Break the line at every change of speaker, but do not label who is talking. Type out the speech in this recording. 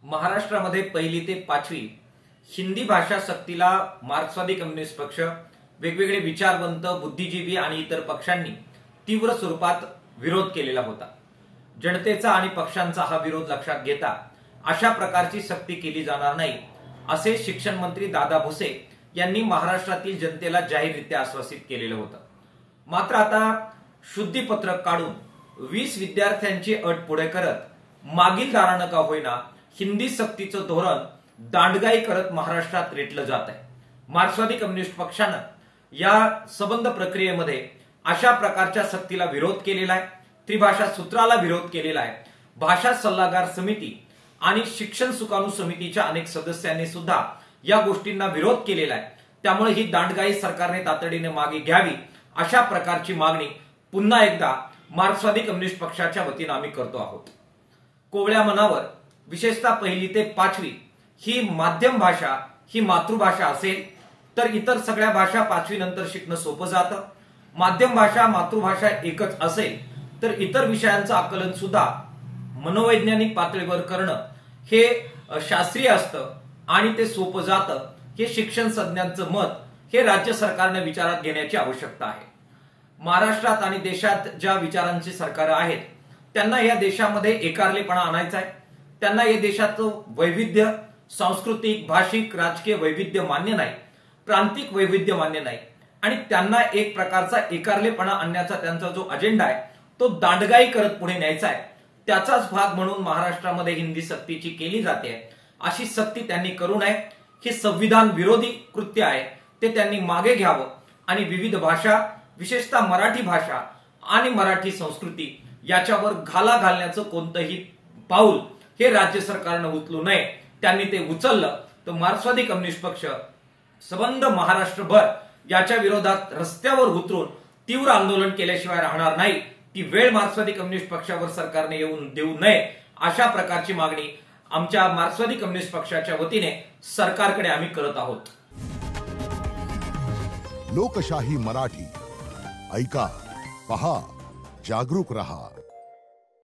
महाराष्ट्रामध्ये पहिली ते पाचवी हिंदी भाषा सक्तीला मार्क्सवादी कम्युनिस्ट पक्ष, वेगवेगळे विचारवंत, बुद्धिजीवी आणि इतर पक्षांनी तीव्र स्वरूपात विरोध केलेला होता। जनतेचा आणि पक्षांचा हा विरोध लक्षात घेता अशा प्रकारची सक्ती केली जाणार नाही असे शिक्षण मंत्री दादा भुसे यांनी महाराष्ट्रातील जनतेला जाहीररित्या आश्वासित केलेलं होतं। मात्र आता शुद्धीपत्रक काढून 20 विद्यार्थ्यांची अट पुढे करत मागील दारानं का होईना हिंदी सक्तीचं धोरण दांडगाई करत महाराष्ट्रात रेटलं जात आहे। मार्क्सवादी कम्युनिस्ट पक्षानं या संबंध प्रक्रियेमध्ये अशा प्रकारच्या सक्तीला विरोध केलेला आहे, त्रिभाषा सूत्राला विरोध केलेला आहे। भाषा सल्लागार समिती आणि शिक्षण सुकाणू समितीच्या अनेक सदस्यांनी सुद्धा या गोष्टींना विरोध केलेला आहे। त्यामुळे ही दांडगाई सरकारने तातडीने मागे घ्यावी अशा प्रकारची मागणी पुन्हा एकदा मार्क्सवादी कम्युनिस्ट पक्षाच्या वतीने आम्ही करतो आहोत। कोवळ्या मनावर विशेषतः पहिली ते पाचवी ही माध्यम भाषा, ही मातृभाषा असेल तर इतर सगळ्या भाषा पाचवी नंतर शिकणं सोपं जातं। माध्यम भाषा, मातृभाषा एकच असेल तर इतर विषयांचं आकलन सुद्धा मनोवैज्ञानिक पातळीवर करणं हे शास्त्रीय असतं आणि ते सोपं जातं। हे शिक्षण तज्ञांचं मत हे राज्य सरकारने विचारात घेण्याची आवश्यकता आहे। महाराष्ट्रात आणि देशात ज्या विचारांची सरकार आहेत त्यांना या देशामध्ये एकारलेपणा आणायचा आहे। त्यांना या देशाचं वैविध्य, सांस्कृतिक, भाषिक, राजकीय वैविध्य मान्य नाही, प्रांतिक वैविध्य मान्य नाही आणि त्यांना एक प्रकारचा एकारलेपणा आणण्याचा त्यांचा जो अजेंडा आहे तो दांडगाई करत पुढे न्यायचा आहे। त्याचाच भाग म्हणून महाराष्ट्रामध्ये हिंदी सक्तीची केली जाते। अशी सक्ती त्यांनी करू नये। हे संविधान विरोधी कृत्य आहे, ते त्यांनी मागे घ्यावं आणि विविध भाषा, विशेषतः मराठी भाषा आणि मराठी संस्कृती याच्यावर घाला घालण्याचं कोणतंही पाऊल हे राज्य सरकारने उचलू नये। त्यांनी ते उचललं तर मार्क्सवादी कम्युनिस्ट पक्ष संबंध महाराष्ट्रभर याच्या विरोधात रस्त्यावर उतरून तीव्र आंदोलन केल्याशिवाय राहणार नाही। ती वेळ मार्क्सवादी कम्युनिस्ट पक्षावर सरकारने येऊन देऊ नये अशा प्रकारची मागणी आमच्या मार्क्सवादी कम्युनिस्ट पक्षाच्या वतीने सरकारकडे आम्ही करत आहोत।
लोकशाही मराठी ऐका, पहा, जागरूक रहा।